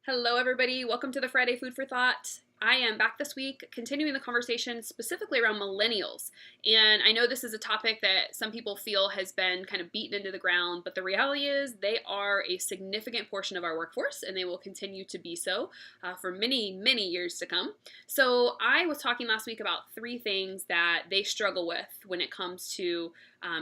Hello, everybody. Welcome to the Friday Food for Thought. I am back this week continuing the conversation specifically around millennials. And I know this is a topic that some people feel has been kind of beaten into the ground, but the reality is they are a significant portion of our workforce and they will continue to be so for many, many years to come. So I was talking last week about three things that they struggle with when it comes to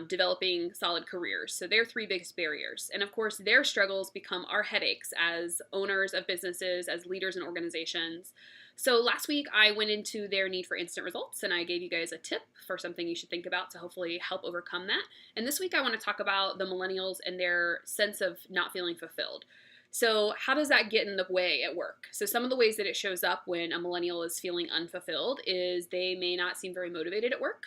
developing solid careers. So their three biggest barriers. And of course, their struggles become our headaches as owners of businesses, as leaders in organizations. So last week I went into their need for instant results and I gave you guys a tip for something you should think about to hopefully help overcome that. And this week I want to talk about the millennials and their sense of not feeling fulfilled. So how does that get in the way at work? So some of the ways that it shows up when a millennial is feeling unfulfilled is they may not seem very motivated at work.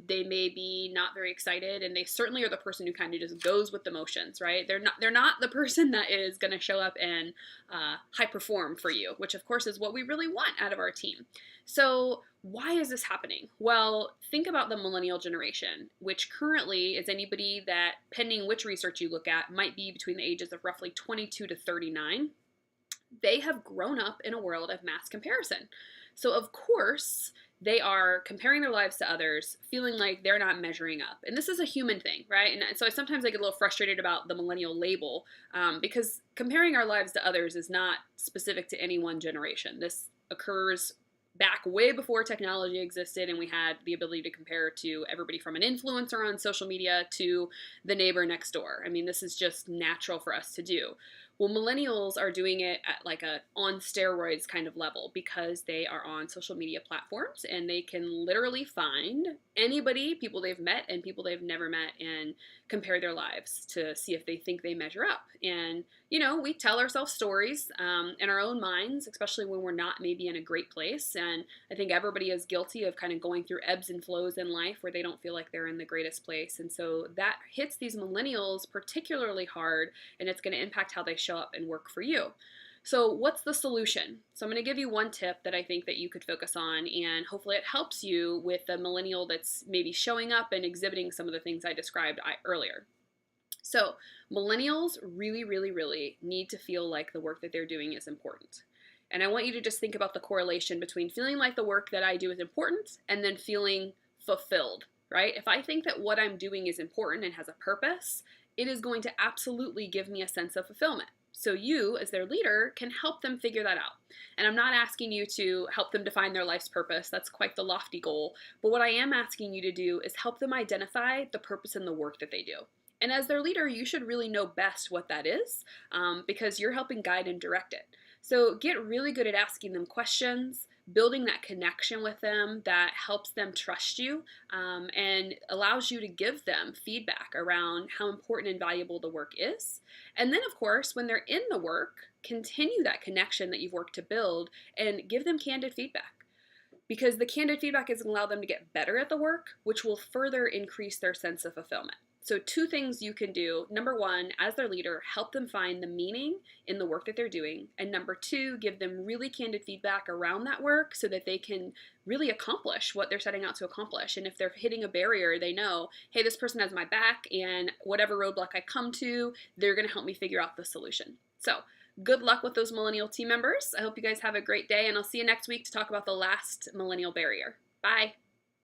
They may be not very excited, and they certainly are the person who kind of just goes with the motions, right? They're not the person that is going to show up and high perform for you, which of course is what we really want out of our team. So why is this happening? Well, think about the millennial generation, which currently is anybody that, pending which research you look at, might be between the ages of roughly 22 to 39. They have grown up in a world of mass comparison. So of course, they are comparing their lives to others, feeling like they're not measuring up. And this is a human thing, right? And so sometimes I get a little frustrated about the millennial label because comparing our lives to others is not specific to any one generation. This occurs back way before technology existed and we had the ability to compare to everybody from an influencer on social media to the neighbor next door. I mean, this is just natural for us to do. Well, millennials are doing it at like a on steroids kind of level because they are on social media platforms and they can literally find anybody, people they've met and people they've never met, and compare their lives to see if they think they measure up. And, you know, we tell ourselves stories in our own minds, especially when we're not maybe in a great place. And I think everybody is guilty of kind of going through ebbs and flows in life where they don't feel like they're in the greatest place. And so that hits these millennials particularly hard, and it's going to impact how they show up and work for you. So what's the solution? So I'm going to give you one tip that I think that you could focus on, and hopefully it helps you with the millennial that's maybe showing up and exhibiting some of the things I described earlier. So millennials really, really, really need to feel like the work that they're doing is important. And I want you to just think about the correlation between feeling like the work that I do is important and then feeling fulfilled, right? If I think that what I'm doing is important and has a purpose, it is going to absolutely give me a sense of fulfillment. So you, as their leader, can help them figure that out. And I'm not asking you to help them define their life's purpose. That's quite the lofty goal. But what I am asking you to do is help them identify the purpose in the work that they do. And as their leader, you should really know best what that is because you're helping guide and direct it. So get really good at asking them questions, building that connection with them that helps them trust you and allows you to give them feedback around how important and valuable the work is. And then, of course, when they're in the work, continue that connection that you've worked to build and give them candid feedback. Because the candid feedback is going to allow them to get better at the work, which will further increase their sense of fulfillment. So two things you can do. Number one, as their leader, help them find the meaning in the work that they're doing. And number two, give them really candid feedback around that work so that they can really accomplish what they're setting out to accomplish. And if they're hitting a barrier, they know, hey, this person has my back, and whatever roadblock I come to, they're going to help me figure out the solution. So good luck with those millennial team members. I hope you guys have a great day, and I'll see you next week to talk about the last millennial barrier. Bye.